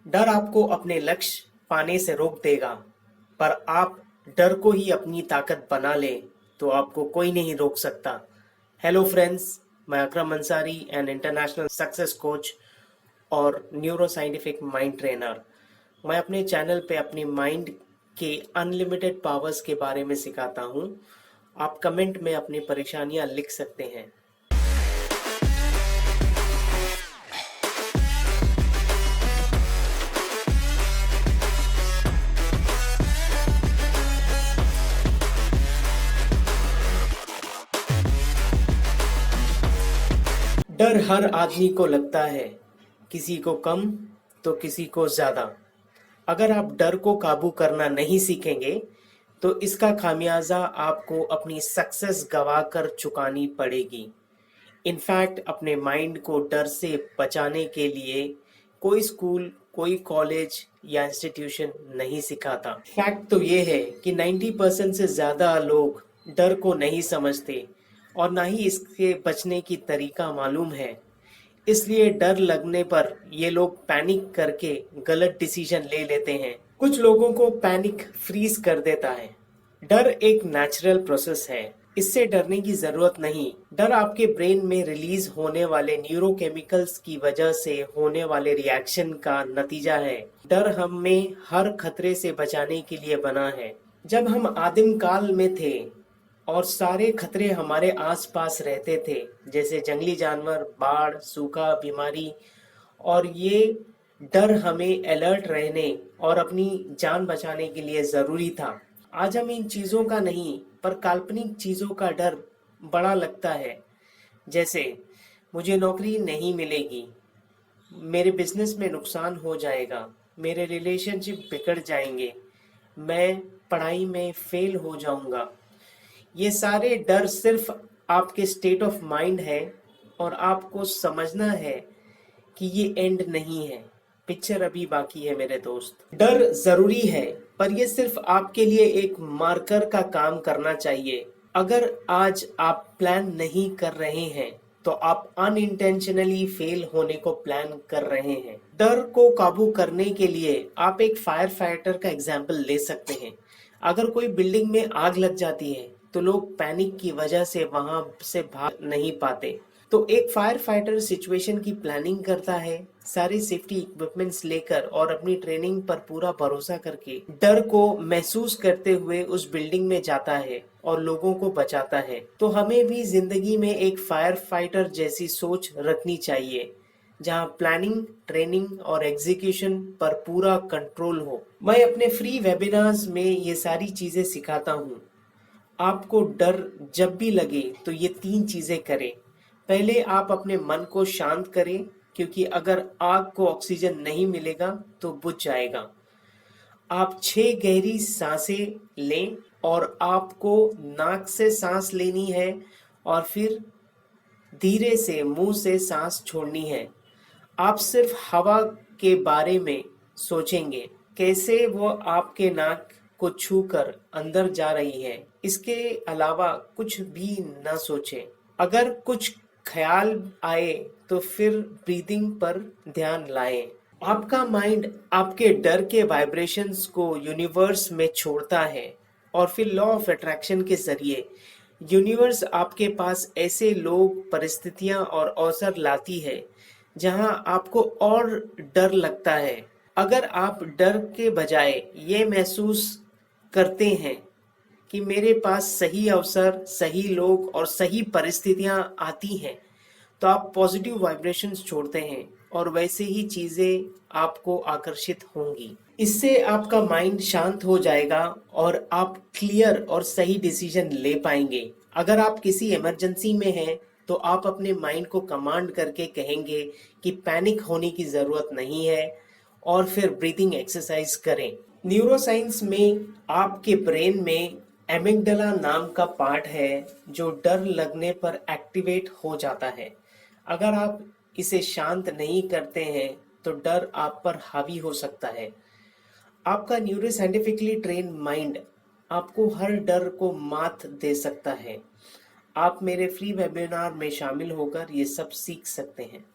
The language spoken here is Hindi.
डर आपको अपने लक्ष्य पाने से रोक देगा, पर आप डर को ही अपनी ताकत बना लें तो आपको कोई नहीं रोक सकता। हेलो फ्रेंड्स, मैं Akram Ansari and international success coach और न्यूरो साइंटिफिक माइंड ट्रेनर। मैं अपने चैनल पे अपनी माइंड के अनलिमिटेड पावर्स के बारे में सिखाता हूँ। आप कमेंट में अपनी परेशानियाँ लिख सकते हैं। डर हर आदमी को लगता है, किसी को कम तो किसी को ज़्यादा। अगर आप डर को काबू करना नहीं सीखेंगे तो इसका खामियाजा आपको अपनी सक्सेस गवा कर चुकानी पड़ेगी। इनफैक्ट अपने माइंड को डर से बचाने के लिए कोई स्कूल, कोई कॉलेज या इंस्टीट्यूशन नहीं सिखाता। फैक्ट तो ये है कि 90% से ज़्यादा लोग डर को नहीं समझते और ना ही इसके बचने की तरीका मालूम है। इसलिए डर लगने पर ये लोग पैनिक करके गलत डिसीजन ले लेते हैं। कुछ लोगों को पैनिक फ्रीज कर देता है। डर एक नेचुरल प्रोसेस है, इससे डरने की जरूरत नहीं। डर आपके ब्रेन में रिलीज होने वाले न्यूरोकेमिकल्स की वजह से होने वाले रिएक्शन का नतीजा है। डर हमें हर खतरे से बचाने के लिए बना है। जब हम आदिम काल में थे और सारे खतरे हमारे आसपास रहते थे, जैसे जंगली जानवर, बाढ़, सूखा, बीमारी, और ये डर हमें अलर्ट रहने और अपनी जान बचाने के लिए ज़रूरी था। आज हम इन चीज़ों का नहीं, पर काल्पनिक चीज़ों का डर बड़ा लगता है। जैसे मुझे नौकरी नहीं मिलेगी, मेरे बिजनेस में नुकसान हो जाएगा, मेरे रिलेशनशिप बिगड़ जाएंगे, मैं पढ़ाई में फेल हो जाऊंगा। ये सारे डर सिर्फ आपके स्टेट ऑफ माइंड है और आपको समझना है कि ये एंड नहीं है, पिक्चर अभी बाकी है मेरे दोस्त। डर जरूरी है, पर ये सिर्फ आपके लिए एक मार्कर का काम करना चाहिए। अगर आज आप प्लान नहीं कर रहे हैं तो आप अनइंटेंशनली फेल होने को प्लान कर रहे हैं। डर को काबू करने के लिए आप एक फायर फाइटर का एग्जाम्पल ले सकते हैं। अगर कोई बिल्डिंग में आग लग जाती है तो लोग पैनिक की वजह से वहां से भाग नहीं पाते। तो एक फायर फाइटर सिचुएशन की प्लानिंग करता है, सारे सेफ्टी इक्विपमेंट्स लेकर और अपनी ट्रेनिंग पर पूरा भरोसा करके डर को महसूस करते हुए उस बिल्डिंग में जाता है और लोगों को बचाता है। तो हमें भी जिंदगी में एक फायर फाइटर जैसी सोच रखनी चाहिए, जहां प्लानिंग, ट्रेनिंग और एग्जीक्यूशन पर पूरा कंट्रोल हो। मैं अपने फ्री वेबिनार्स में ये सारी चीजें सिखाता हूँ। आपको डर जब भी लगे तो ये 3 चीजें करें। पहले आप अपने मन को शांत करें, क्योंकि अगर आग को ऑक्सीजन नहीं मिलेगा तो बुझ जाएगा। आप 6 गहरी सांसें लें और आपको नाक से सांस लेनी है और फिर धीरे से मुंह से सांस छोड़नी है। आप सिर्फ हवा के बारे में सोचेंगे, कैसे वो आपके नाक को छूकर अंदर जा रही है। इसके अलावा कुछ भी ना सोचें। अगर कुछ ख्याल आए तो फिर ब्रीदिंग पर ध्यान लाएं। आपका माइंड आपके डर के वाइब्रेशंस को यूनिवर्स में छोड़ता है और फिर लॉ ऑफ अट्रैक्शन के जरिए यूनिवर्स आपके पास ऐसे लोग, परिस्थितियां और अवसर लाती है जहां आपको और डर लगता है। अगर आप डर के बजाय ये महसूस करते हैं कि मेरे पास सही अवसर, सही लोग और सही परिस्थितियां आती हैं, तो आप पॉजिटिव वाइब्रेशंस छोड़ते हैं और वैसे ही चीजें आपको आकर्षित होंगी। इससे आपका माइंड शांत हो जाएगा और आप क्लियर और सही डिसीजन ले पाएंगे। अगर आप किसी इमरजेंसी में हैं तो आप अपने माइंड को कमांड करके कहेंगे कि पैनिक होने की जरूरत नहीं है और फिर ब्रीदिंग एक्सरसाइज करें। न्यूरोसाइंस में आपके ब्रेन में एमिगडाला नाम का पार्ट है जो डर लगने पर एक्टिवेट हो जाता है। अगर आप इसे शांत नहीं करते हैं तो डर आप पर हावी हो सकता है। आपका न्यूरो साइंटिफिकली ट्रेन माइंड आपको हर डर को मात दे सकता है। आप मेरे फ्री वेबिनार में शामिल होकर ये सब सीख सकते हैं।